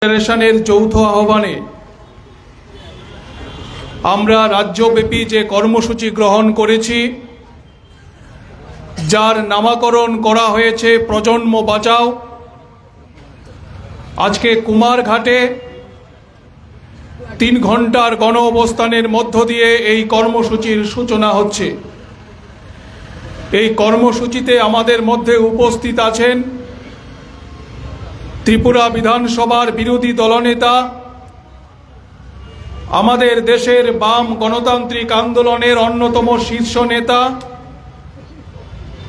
ফেডারেশনের যৌথ আহ্বানে আমরা রাজ্যব্যাপী যে কর্মসূচি গ্রহণ করেছি, যার নামকরণ করা হয়েছে প্রজন্ম বাঁচাও। আজকে কুমারঘাটে 3 ঘন্টার গণ অবস্থানের মধ্য দিয়ে এই কর্মসূচির সূচনা হচ্ছে। এই কর্মসূচিতে আমাদের মধ্যে উপস্থিত আছেন ত্রিপুরা বিধানসভার বিরোধী দলনেতা, আমাদের দেশের বাম গণতান্ত্রিক আন্দোলনের অন্যতম শীর্ষ নেতা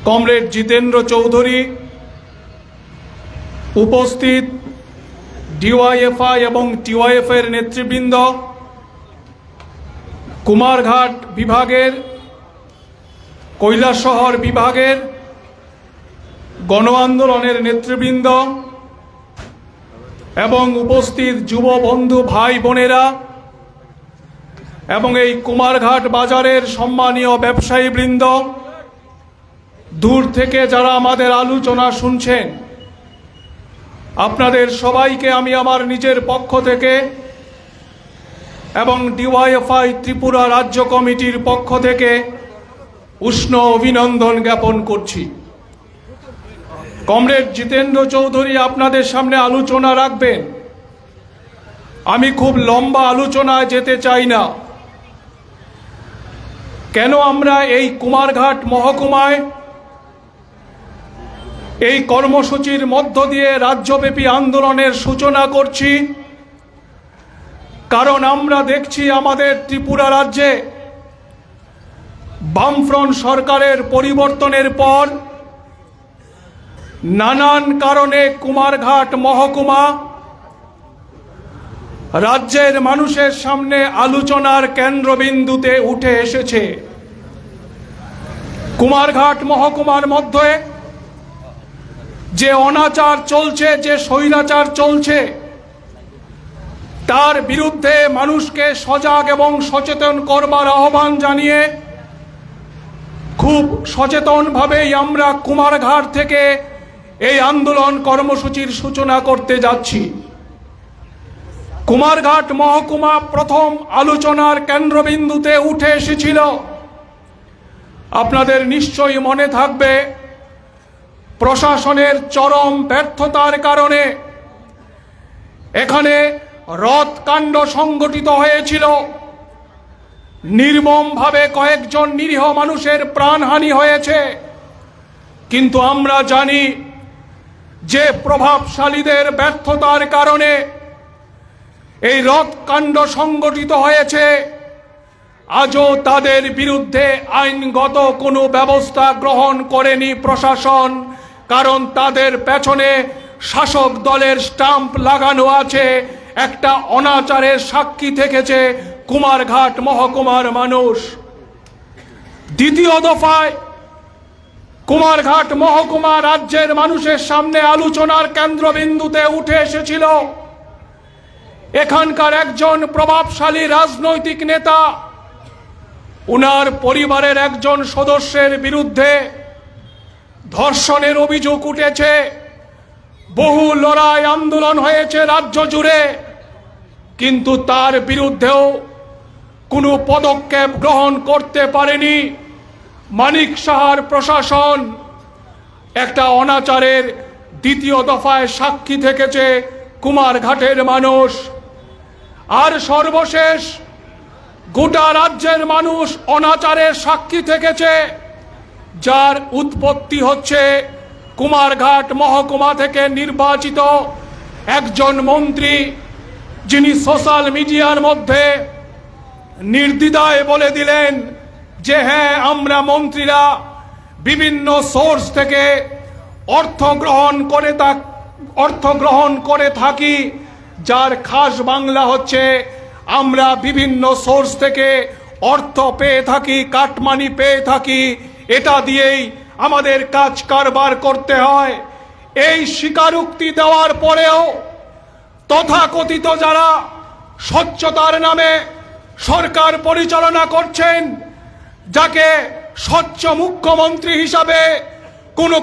কমরেড জিতেন্দ্র চৌধুরী, উপস্থিত ডিওয়াইএফআই এবং টিওয়াইএফ এর নেতৃবৃন্দ, কুমারঘাট বিভাগের, কৈলাসহর বিভাগের গণ আন্দোলনের নেতৃবৃন্দ এবং উপস্থিত যুব বন্ধু ভাই বোনেরা এবং এই কুমারঘাট বাজারের সম্মানীয় ব্যবসায়ীবৃন্দ, দূর থেকে যারা আমাদের আলোচনা শুনছেন, আপনাদের সবাইকে আমি আমার নিজের পক্ষ থেকে এবং ডিওয়াইএফআই ত্রিপুরা রাজ্য কমিটির পক্ষ থেকে উষ্ণ অভিনন্দন জ্ঞাপন করছি। কমরেড জিতেন্দ্র চৌধুরী আপনাদের সামনে আলোচনা রাখবেন। আমি খুব লম্বা আলোচনায় যেতে চাই না। কেন আমরা এই কুমারঘাট মহকুমায় এই কর্মসূচির মধ্য দিয়ে রাজ্যব্যাপী আন্দোলনের সূচনা করছি? কারণ আমরা দেখছি আমাদের ত্রিপুরা রাজ্যে বামফ্রন্ট সরকারের পরিবর্তনের পর নানান কারণে কুমারঘাট মহকুমা রাজ্যের মানুষের সামনে আলোচনার কেন্দ্রবিন্দুতে উঠে এসেছে। কুমারঘাট মহকুমার মধ্যে যে অনাচার চলছে, যে স্বৈরাচার চলছে, তার বিরুদ্ধে মানুষকে সজাগ এবং সচেতন করবার আহ্বান জানিয়ে খুব সচেতনভাবেই আমরা কুমারঘাট থেকে এই আন্দোলন কর্মসূচির সূচনা করতে যাচ্ছি। কুমারঘাট মহকুমা প্রথম আলোচনার কেন্দ্রবিন্দুতে উঠে এসেছিল। আপনাদের নিশ্চয়ই মনে থাকবে, প্রশাসনের চরম ব্যর্থতার কারণে এখানে রথকাণ্ড সংগঠিত হয়েছিল। নির্মমভাবে কয়েকজন নিরীহ মানুষের প্রাণহানি হয়েছে। কিন্তু আমরা জানি যে প্রভাবশালীদের ব্যর্থতার কারণে এই রথকাণ্ড সংগঠিত হয়েছে। আজও তাদের বিরুদ্ধে আইনগত কোনো ব্যবস্থা গ্রহণ করেনি প্রশাসন, কারণ তাদের পেছনে শাসক দলের স্টাম্প লাগানো আছে। একটা অনাচারের সাক্ষী থেকেছে কুমারঘাট মহকুমার মানুষ। দ্বিতীয় দফায় কুমারঘাট মহকুমা রাজ্যের মানুষের সামনে আলোচনার কেন্দ্রবিন্দুতে উঠে এসেছিল। এখানকার একজন প্রভাবশালী রাজনৈতিক নেতা, উনার পরিবারের একজন সদস্যের বিরুদ্ধে ধর্ষণের অভিযোগ উঠেছে। বহু লড়াই আন্দোলন হয়েছে রাজ্য জুড়ে, কিন্তু তার বিরুদ্ধেও কোনো পদক্ষেপ গ্রহণ করতে পারেনি মানিক সাহার প্রশাসন। একটা অনাচারের দ্বিতীয় দফায় সাক্ষী থেকেছে কুমারঘাটের মানুষ। আর সর্বশেষ গোটা রাজ্যের মানুষ অনাচারের সাক্ষী থেকেছে, যার উৎপত্তি হচ্ছে কুমারঘাট মহকুমা থেকে নির্বাচিত একজন মন্ত্রী, যিনি সোশ্যাল মিডিয়ার মধ্যে নির্দ্বিধায় বলে দিলেন যে হ্যাঁ, আমরা মন্ত্রীরা বিভিন্ন সোর্স থেকে অর্থ গ্রহণ করে থাকি, যার খাস বাংলা হচ্ছে আমরা বিভিন্ন সোর্স থেকে অর্থ পেয়ে থাকি, কাটমানি পেয়ে থাকি, এটা দিয়েই আমাদের কাজ কারবার করতে হয়। এই স্বীকারোক্তি দেওয়ার পরেও তথাকথিত যারা স্বচ্ছতার নামে সরকার পরিচালনা করছেন, যাকে স্বচ্ছ মুখ্যমন্ত্রী হিসাবে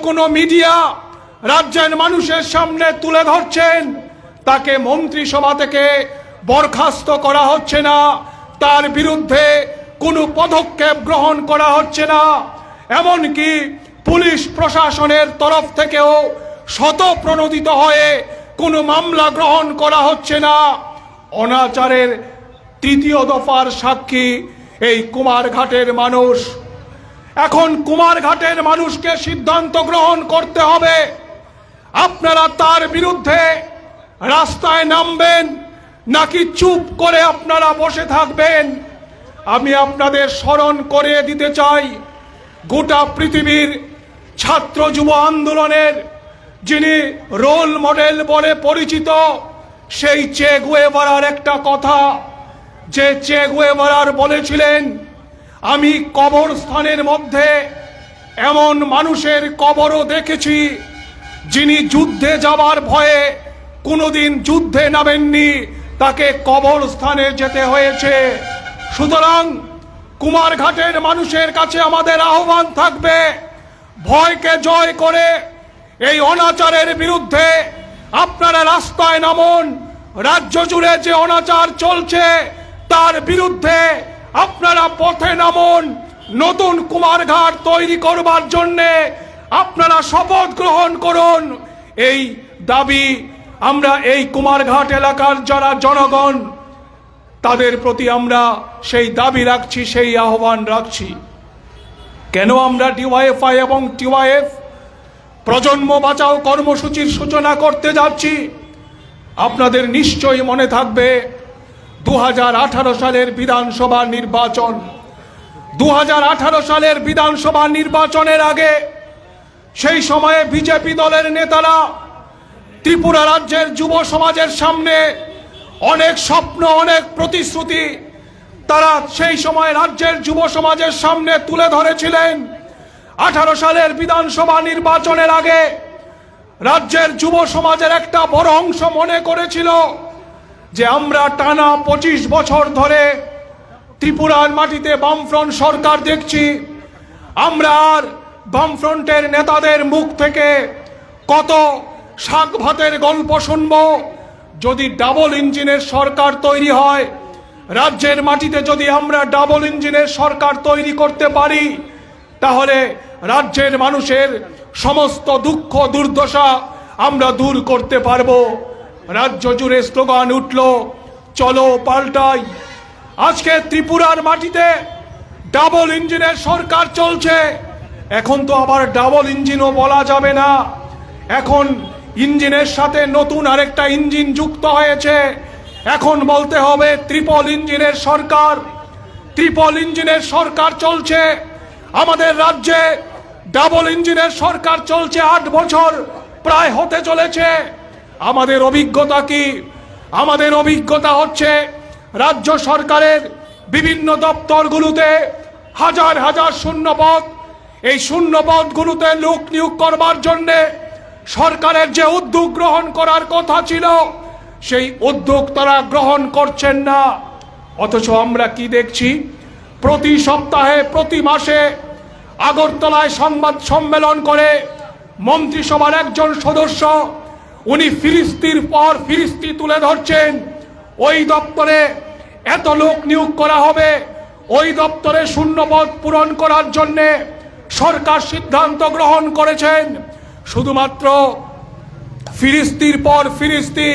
কোনো মিডিয়া রাজ্যের মানুষের সামনে তুলে ধরছেন, তাকে মন্ত্রিসভা থেকে বরখাস্ত করা হচ্ছে না, তার বিরুদ্ধে কোনো পদক্ষেপ গ্রহণ করা হচ্ছে না, এমনকি পুলিশ প্রশাসনের তরফ থেকেও শতপ্রণোদিত হয়ে কোনো মামলা গ্রহণ করা হচ্ছে না। অনাচারের তৃতীয় দফার সাক্ষী এই কুমারঘাটের মানুষ। এখন কুমারঘাটের মানুষকে সিদ্ধান্ত গ্রহণ করতে হবে, আপনারা তার বিরুদ্ধে রাস্তায় নামবেন নাকি চুপ করে আপনারা বসে থাকবেন। আমি আপনাদের স্মরণ করিয়ে দিতে চাই, গোটা পৃথিবীর ছাত্র যুব আন্দোলনের যিনি রোল মডেল বলে পরিচিত, সেই চে গুয়েভারার একটা কথা, যে চে গুয়েভারার বলেছিলেন, আমি কবরস্থানের মধ্যে এমন মানুষের কবরও দেখেছি যিনি যুদ্ধে যাবার ভয়ে কোনোদিন যুদ্ধে নামেননি, তাকে কবরস্থানে যেতে হয়েছে। সুতরাং কুমারঘাটের মানুষের কাছে আমাদের আহ্বান থাকবে, ভয়কে জয় করে এই অনাচারের বিরুদ্ধে আপনারা রাস্তায় নামুন। রাজ্য জুড়ে যে অনাচার চলছে তার বিরুদ্ধে আপনারা পথে নামুন। নতুন কুমারঘাট তৈরি করবার জন্যে আপনারা শপথ গ্রহণ করুন। এই দাবি আমরা এই কুমারঘাট এলাকার যারা জনগণ তাদের প্রতি আমরা সেই দাবি রাখছি, সেই আহ্বান রাখছি। কেন আমরা ডিওয়াইএফআই এবং টিওয়াইএফ প্রজন্ম বাঁচাও কর্মসূচির সূচনা করতে যাচ্ছি? আপনাদের নিশ্চয়ই মনে থাকবে 2018 সালের বিধানসভা নির্বাচন। 2018 সালের বিধানসভা নির্বাচনের আগে সেই সময়ে বিজেপি দলের নেতারা ত্রিপুরা রাজ্যের যুব সমাজের সামনে অনেক স্বপ্ন, অনেক প্রতিশ্রুতি তারা সেই সময় রাজ্যের যুব সমাজের সামনে তুলে ধরেছিলেন। 18 সালের বিধানসভা নির্বাচনের আগে রাজ্যের যুব সমাজের একটা বড় অংশ মনে করেছিল যে আমরা টানা 25 বছর ধরে ত্রিপুরার মাটিতে বামফ্রন্ট সরকার দেখছি, আমরা আর বামফ্রন্টের নেতাদের মুখ থেকে কত শাক ভাতের গল্প শুনব। যদি ডাবল ইঞ্জিনের সরকার তৈরি হয়, রাজ্যের মাটিতে যদি আমরা ডাবল ইঞ্জিনের সরকার তৈরি করতে পারি, তাহলে রাজ্যের মানুষের সমস্ত দুঃখ দুর্দশা আমরা দূর করতে পারবো। রাজ্য জুড়ে স্লোগান উঠল, চলো পাল্টাই। আজকে ত্রিপুরার মাটিতে ডাবল ইঞ্জিনের সরকার চলছে। এখন তো আবার ডাবল ইঞ্জিনও বলা যাবে না, এখন ইঞ্জিনের সাথে নতুন আরেকটা ইঞ্জিন যুক্ত হয়েছে। এখন বলতে হবে ট্রিপল ইঞ্জিনের সরকার। ট্রিপল ইঞ্জিনের সরকার চলছে আমাদের রাজ্যে। ডাবল ইঞ্জিনের সরকার চলছে 8 বছর প্রায় হতে চলেছে। আমাদের অভিজ্ঞতা কি? আমাদের অভিজ্ঞতা হচ্ছে রাজ্য সরকারের বিভিন্ন দপ্তরগুলোতে হাজার হাজার শূন্যপদ। এই শূন্যপদগুলোতে লোক নিয়োগ করবার জন্যে সরকারের যে উদ্যোগ গ্রহণ করার কথা ছিল, সেই উদ্যোগ তারা গ্রহণ করছেন না। অথচ আমরা কি দেখছি? প্রতি সপ্তাহে, প্রতি মাসে আগরতলায় সংবাদ সম্মেলন করে মন্ত্রিসভার একজন সদস্য উনি ফিরিস্তির পর ফিরিস্তি তুলে ধরছেন। ওই দপ্তরে এত লোক নিয়োগ করা হবে, ওই দপ্তরে শূন্যপদ পূরণ করার জন্যে সরকার সিদ্ধান্ত গ্রহণ করেছেন। শুধুমাত্র ফিরিস্তির পর ফিরিস্তি,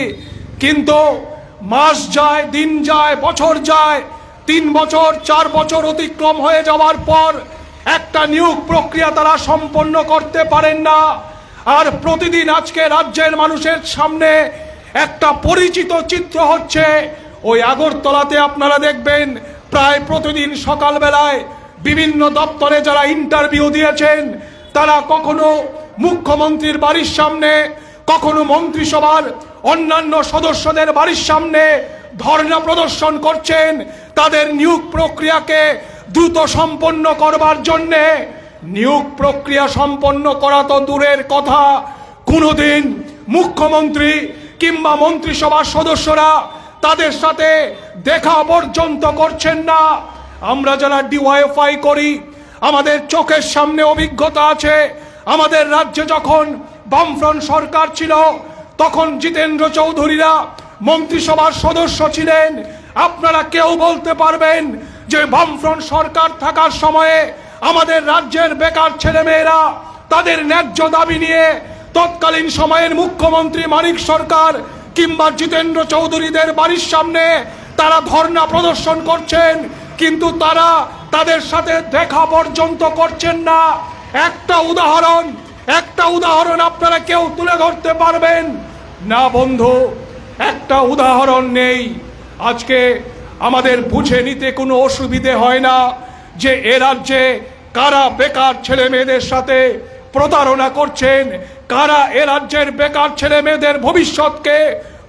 কিন্তু মাস যায়, দিন যায়, বছর যায়, 3 বছর 4 বছর অতিক্রম হয়ে যাওয়ার পর একটা নিয়োগ প্রক্রিয়া তারা সম্পন্ন করতে পারেন না। আর প্রতিদিন আজকে রাজ্যের মানুষের সামনে একটা পরিচিত চিত্র হচ্ছে, ওই আগরতলাতে আপনারা দেখবেন প্রায় প্রতিদিন সকালবেলায় বিভিন্ন দপ্তরে যারা ইন্টারভিউ দিয়েছেন তারা কখনো মুখ্যমন্ত্রীর বাড়ির সামনে, কখনো মন্ত্রিসভার অন্যান্য সদস্যদের বাড়ির সামনে ধর্ণা প্রদর্শন করছেন তাদের নিয়োগ প্রক্রিয়াকে দ্রুত সম্পন্ন করবার জন্যে। নিয়োগ প্রক্রিয়া সম্পন্ন করা তো দূরের কথা, কোনোদিন মুখ্যমন্ত্রী কিংবা মন্ত্রিসভার সদস্যরা তাদের সাথে দেখা পর্যন্ত করছেন না। আমরা যারা ডিওয়াইএফআই করি আমাদের চোখের সামনে অভিজ্ঞতা আছে। আমাদের রাজ্যে যখন বামফ্রন্ট সরকার ছিল তখন জিতেন্দ্র চৌধুরীরা মন্ত্রিসভার সদস্য ছিলেন। আপনারা কেউ বলতে পারবেন যে বামফ্রন্ট সরকার থাকার সময়ে আমাদের রাজ্যের বেকার ছেলেমেয়েরা তাদের ন্যায্য দাবি নিয়ে তৎকালীন সময়ের মুখ্যমন্ত্রী মানিক সরকার কিংবা জিতেন্দ্র চৌধুরীদের বাড়ির সামনে তারা ধর্ণা প্রদর্শন করছেন, কিন্তু তারা তাদের সাথে দেখা পর্যন্ত করছেন না? একটা উদাহরণ আপনারা কেউ তুলে ধরতে পারবেন না? বন্ধু, একটা উদাহরণ নেই। আজকে আমাদের বুঝে নিতে কোনো অসুবিধে হয় না যে এ রাজ্যে কারা বেকার ছেলে মেয়েদের সাথে প্রতারণা করছেন, কারা এ রাজ্যের বেকার ছেলে মেয়েদের ভবিষ্যৎকে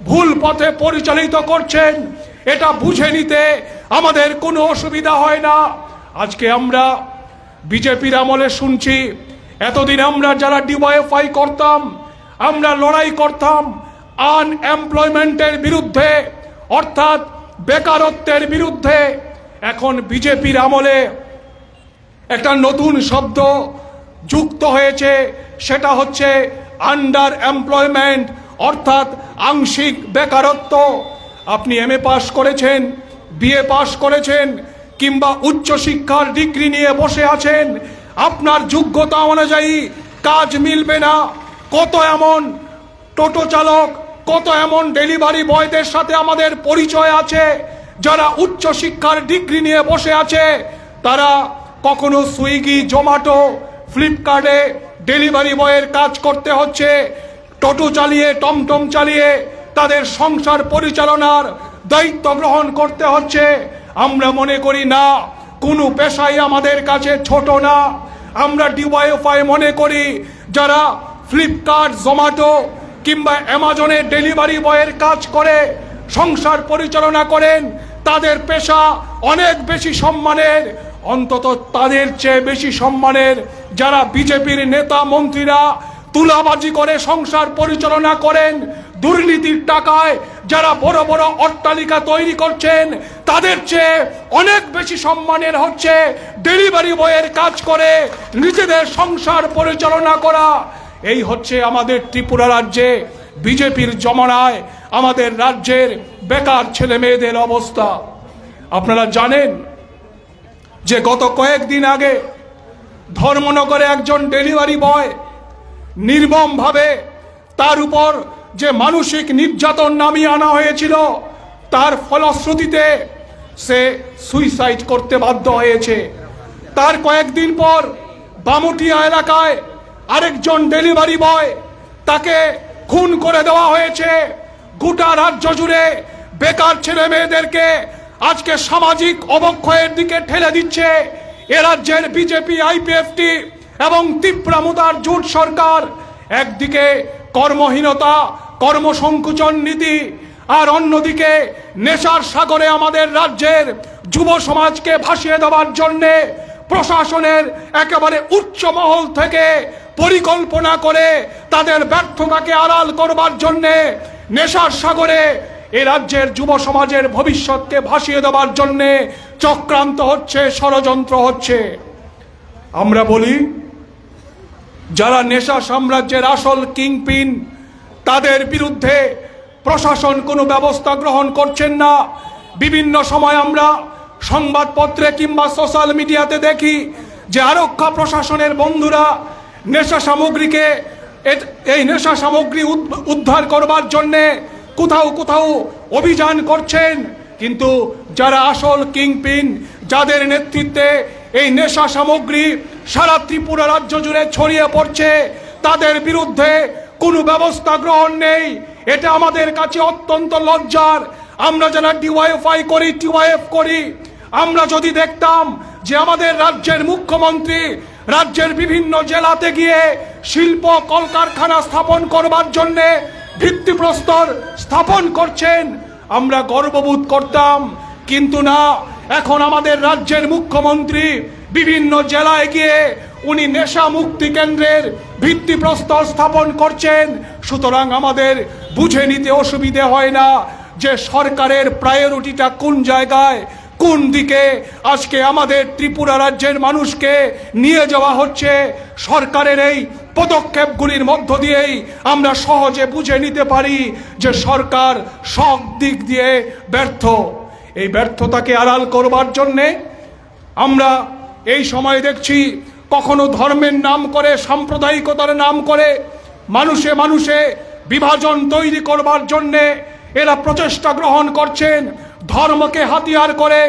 ভুল পথে পরিচালিত করছেন। এটা বুঝে নিতে আমাদের কোনো অসুবিধা হয় না। আজকে আমরা বিজেপির আমলে শুনছি, এতদিন আমরা যারা ডিওয়াইএফআই করতাম, আমরা লড়াই করতাম আনএমপ্লয়মেন্টের বিরুদ্ধে, অর্থাৎ বেকারত্বের বিরুদ্ধে। এখন বিজেপির আমলে একটা নতুন শব্দ যুক্ত হয়েছে, সেটা হচ্ছে আন্ডার এমপ্লয়মেন্ট, অর্থাৎ আংশিক বেকারত্ব। আপনি এমএ পাস করেছেন, বিএ পাস করেছেন, কিংবা উচ্চশিক্ষার ডিগ্রি নিয়ে বসে আছেন, আপনার যোগ্যতা অনুযায়ী কাজ মিলবে না। কত এমন টোটো চালক, কত এমন ডেলিভারি বয়দের সাথে আমাদের পরিচয় আছে যারা উচ্চশিক্ষার ডিগ্রি নিয়ে বসে আছে, তারা কখনো সুইগি, জোম্যাটো, ফ্লিপকার্টে ডেলিভারি বয়ের কাজ করতে হচ্ছে, টোটো চালিয়ে, টমটম চালিয়ে তাদের সংসার পরিচালনার দায়িত্ব গ্রহণ করতে হচ্ছে। আমরা মনে করি না কোনো পেশাই আমাদের কাছে ছোট না। আমরা ডিওয়াইএফআই মনে করি যারা ফ্লিপকার্ট, জোম্যাটো কিংবা অ্যামাজনে ডেলিভারি বয়ের কাজ করে সংসার পরিচালনা করেন, তাদের পেশা অনেক বেশি সম্মানের, অন্তত তাদের চেয়ে বেশি সম্মানের যারা বিজেপির নেতা মন্ত্রীরা তুলাবাজি করে সংসার পরিচালনা করেন, দুর্নীতির টাকায় যারা বড় বড় অট্টালিকা তৈরি করছেন, তাদের চেয়ে অনেক বেশি সম্মানের হচ্ছে ডেলিভারি বয়ের কাজ করে নিজেদের সংসার পরিচালনা করা। এই হচ্ছে আমাদের ত্রিপুরা রাজ্যে বিজেপির জমানায় আমাদের রাজ্যের বেকার ছেলে মেয়েদের অবস্থা। আপনারা জানেন যে গত কয়েকদিন আগে ধর্মনগরে একজন ডেলিভারি বয় নির্মমভাবে তার উপর যে মানসিক নির্যাতন নামিয়ে আনা হয়েছিল, তার ফলশ্রুতিতে সে সুইসাইড করতে বাধ্য হয়েছে। তার কয়েকদিন পর বামুটিয়া এলাকায় আরেকজন ডেলিভারি বয়, তাকে খুন করে দেওয়া হয়েছে। গোটা রাজ্য জুড়ে বেকার ছেলে মেয়েদেরকে আজকে সামাজিক অবক্ষয়ের দিকে ঠেলে দিচ্ছে এ রাজ্যের বিজেপি, আইপিএফটি এবং তীব্রামুদার জোট সরকার। একদিকে কর্মহীনতা, কর্মসংকুচন নীতি, আর অন্যদিকে নেশার সাগরে আমাদের রাজ্যের যুব সমাজকে ভাসিয়ে দেওয়ার জন্যে প্রশাসনের একেবারে উচ্চ মহল থেকে পরিকল্পনা করে তাদের ব্যর্থতাকে আড়াল করবার জন্যে নেশার সাগরে এ রাজ্যের যুব সমাজের ভবিষ্যৎকে ভাসিয়ে দেওয়ার জন্যে চক্রান্ত হচ্ছে, ষড়যন্ত্র হচ্ছে। আমরা বলি যারা নেশা সাম্রাজ্যের আসল কিংপিন, তাদের বিরুদ্ধে প্রশাসন কোনো ব্যবস্থা গ্রহণ করছেন না। বিভিন্ন সময় আমরা সংবাদপত্রে কিংবা সোশ্যাল মিডিয়াতে দেখি যে আরক্ষা প্রশাসনের বন্ধুরা নেশা সামগ্রীকে, এই নেশা সামগ্রী উদ্ধার করবার জন্যে কোথাও কোথাও অভিযান করছেন, কিন্তু যারা আসল কিংপিন, যাদের নেতৃত্বে এই নেশা সামগ্রী সারা ত্রিপুরা রাজ্য জুড়ে ছড়িয়ে পড়ছে, তাদের বিরুদ্ধে কোনো ব্যবস্থা গ্রহণ নেই। এটা আমাদের কাছে অত্যন্ত লজ্জার। আমরা যারা ডিওয়াইএফআই করি, টিওয়াইএফ করি, আমরা যদি দেখতাম যে আমাদের রাজ্যের মুখ্যমন্ত্রী রাজ্যের বিভিন্ন জেলাতে গিয়ে শিল্প কলকারখানা স্থাপন করবার জন্যে ভিত্তিপ্রস্তর স্থাপন করছেন, আমরা গর্ববোধ করতাম। কিন্তু না, এখন আমাদের রাজ্যের মুখ্যমন্ত্রী বিভিন্ন জেলায় গিয়ে উনি নেশা মুক্তি কেন্দ্রের ভিত্তিপ্রস্তর স্থাপন করছেন। সুতরাং আমাদের বুঝে নিতে অসুবিধে হয় না যে সরকারের প্রায়োরিটিটা কোন জায়গায়, কোন দিকে আজকে আমাদের ত্রিপুরা রাজ্যের মানুষকে নিয়ে যাওয়া হচ্ছে। সরকারের এই পদক্ষেপগুলির মধ্য দিয়েই আমরা সহজে বুঝে নিতে পারি যে সরকার সব দিক দিয়ে ব্যর্থ। এই ব্যর্থতাকে আড়াল করবার জন্যে আমরা এই সময় দেখছি কখনো ধর্মের নাম করে, সাম্প্রদায়িকতার নাম করে মানুষে মানুষে বিভাজন তৈরি করবার জন্যে এরা প্রচেষ্টা গ্রহণ করছেন। ধর্মকে হাতিয়ার করে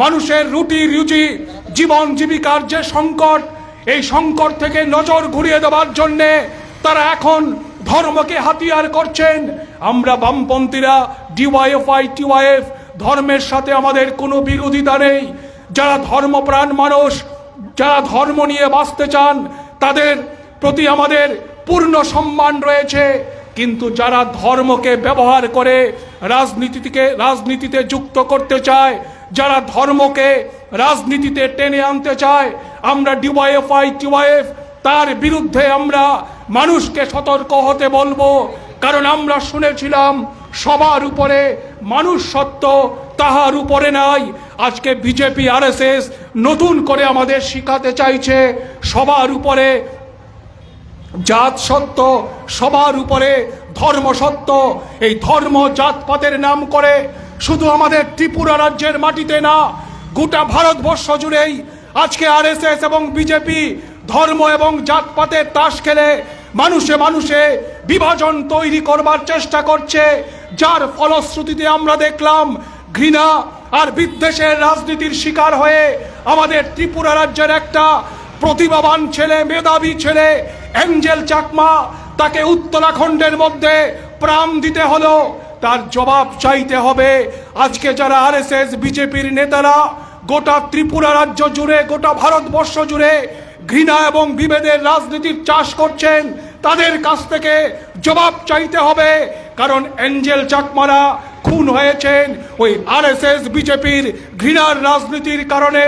মানুষের রুটি রুজি, জীবন জীবিকার যে সংকট, এই সংকট থেকে নজর ঘুরিয়ে দেওয়ার জন্যে তারা এখন ধর্মকে হাতিয়ার করছেন। আমরা বামপন্থীরা ডিওয়াইএফআই টিওয়াইএফ ধর্মের সাথে আমাদের কোনো বিরোধিতা নেই। যারা ধর্মপ্রাণ মানুষ, যারা ধর্ম নিয়ে বাঁচতে চান, তাদের প্রতি আমাদের পূর্ণ সম্মান রয়েছে। কিন্তু যারা ধর্মকে ব্যবহার করে রাজনীতিতে যুক্ত করতে চায়, যারা ধর্মকে রাজনীতিতে টেনে আনতে চায়, আমরা ডিওয়াইএফআই টিওয়াইএফ তার বিরুদ্ধে আমরা মানুষকে সতর্ক হতে বলবো। কারণ আমরা শুনেছিলাম সবার উপরে মানুষ সত্য, তাহার উপরে নাই। আজকে বিজেপি আরএসএস নতুন করে আমাদের শিখাতে চাইছে সবার উপরে জাত সত্য, সবার উপরে ধর্ম সত্য। এই ধর্ম জাতপাতের নাম করে শুধু আমাদের ত্রিপুরা রাজ্যের মাটিতে না, গোটা ভারতবর্ষ জুড়েই আজকে আরএসএস এবং বিজেপি ধর্ম এবং জাতপাতের তাস খেলে মানুষে মানুষে বিভাজন তৈরি করবার চেষ্টা করছে। যার ফলশ্রুতিতে আমরা দেখলাম ঘৃণা আর বিদ্বেষের রাজনীতির শিকার হয়ে আমাদের ত্রিপুরা রাজ্যের একটা প্রতিভাবান ছেলে, মেধাবী ছেলে এঞ্জেল চাকমা, তাকে উত্তরাখণ্ডের মধ্যে প্রাণ দিতে হলো। তার জবাব চাইতে হবে। আজকে যারা আরএসএস বিজেপির নেতারা গোটা ত্রিপুরা রাজ্য জুড়ে, গোটা ভারতবর্ষ জুড়ে ঘৃণা এবং বিভেদের রাজনীতির চাষ করছেন, তাদের কাছ থেকে জবাব চাইতে হবে। কারণ এঞ্জেল চাকমারা খুন হয়েছেন ওই আরএসএস বিজেপির ঘৃণার রাজনীতির কারণে।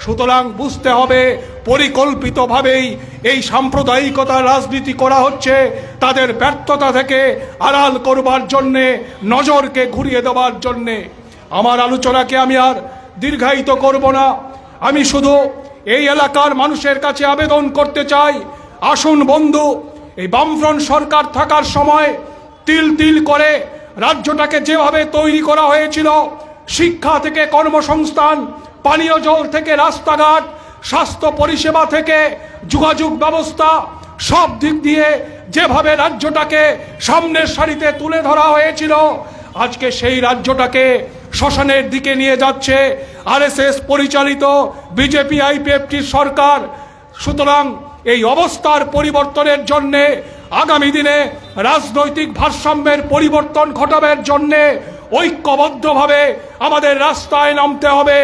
সুতরাং বুঝতে হবে পরিকল্পিতভাবেই এই সাম্প্রদায়িকতার রাজনীতি করা হচ্ছে, তাদের ব্যর্থতা থেকে আড়াল করবার জন্যে, নজরকে ঘুরিয়ে দেওয়ার জন্যে। আমার আলোচনাকে আমি আর দীর্ঘায়িত করব না। আমি শুধু এই এলাকার মানুষের কাছে আবেদন করতে চাই, আসুন বন্ধু, এই বামফ্রন্ট সরকার থাকার সময় তিল তিল করে রাজ্যটাকে যেভাবে তৈরি করা হয়েছিল, শিক্ষা থেকে কর্মসংস্থান, পানীয় জল থেকে রাস্তাঘাট, স্বাস্থ্য পরিষেবা থেকে যোগাযোগ ব্যবস্থা, সব দিক দিয়ে যেভাবে রাজ্যটাকে সামনের সারিতে তুলে ধরা হয়েছিল, আজকে সেই রাজ্যটাকে শ্মশানের দিকে নিয়ে যাচ্ছে আরএসএস পরিচালিত বিজেপি আইপিএফটির সরকার। সুতরাং এই অবস্থার পরিবর্তনের জন্যে, আগামী দিনে রাজনৈতিক ভারসাম্যের পরিবর্তন ঘটাবার জন্যে ঐক্যবদ্ধভাবে আমাদের রাস্তায় নামতে হবে।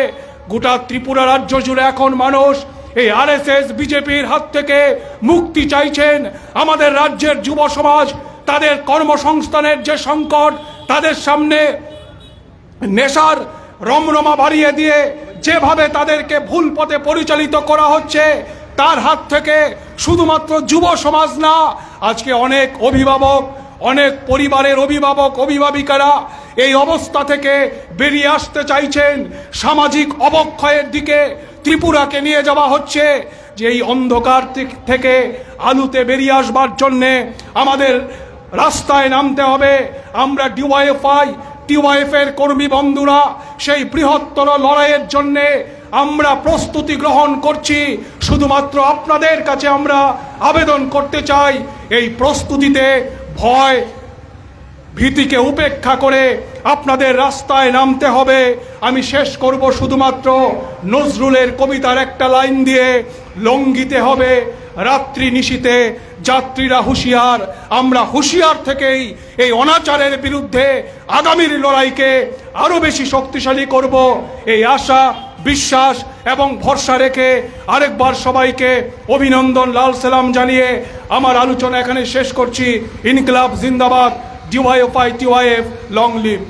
গোটা ত্রিপুরা রাজ্য জুড়ে এখন মানুষ এই আরএসএস বিজেপির হাত থেকে মুক্তি চাইছেন। আমাদের রাজ্যের যুব সমাজ তাদের কর্মসংস্থানের যে সংকট, তাদের সামনে নেশার রমরমা বাড়িয়ে দিয়ে যেভাবে তাদেরকে ভুল পথে পরিচালিত করা হচ্ছে, তার হাত থেকে শুধুমাত্র যুব সমাজ না, আজকে অনেক অভিভাবক, অনেক পরিবারের অভিভাবক অভিভাবিকারা এই অবস্থা থেকে বেরিয়ে আসতে চাইছেন। সামাজিক অবক্ষয়ের দিকে ত্রিপুরাকে নিয়ে যাওয়া হচ্ছে। যে এই অন্ধকার থেকে আলোতে বেরিয়ে আসবার জন্যে আমাদের রাস্তায় নামতে হবে। আমরা ডিওয়াইএফআই টিওয়াইএফের কর্মী বন্ধুরা সেই বৃহত্তর লড়াইয়ের জন্যে আমরা প্রস্তুতি গ্রহণ করছি। শুধুমাত্র আপনাদের কাছে আমরা আবেদন করতে চাই, এই প্রস্তুতিতে ভয় ভীতিকে উপেক্ষা করে আপনাদের রাস্তায় নামতে হবে। আমি শেষ করব শুধুমাত্র নজরুলের কবিতার একটা লাইন দিয়ে, লঙ্ঘিতে হবে রাত্রি নিশীতে যাত্রীরা হুঁশিয়ার। আমরা হুঁশিয়ার থেকেই এই অনাচারের বিরুদ্ধে আগামীর লড়াইকে আরো বেশি শক্তিশালী করব, এই আশা, বিশ্বাস এবং ভরসা রেখে আরেকবার সবাইকে অভিনন্দন, লাল সালাম জানিয়ে আমার আলোচনা এখানে শেষ করছি। ইনকিলাব জিন্দাবাদ, ডিওয়াইএফআই টিওয়াইএফ লং লিভ।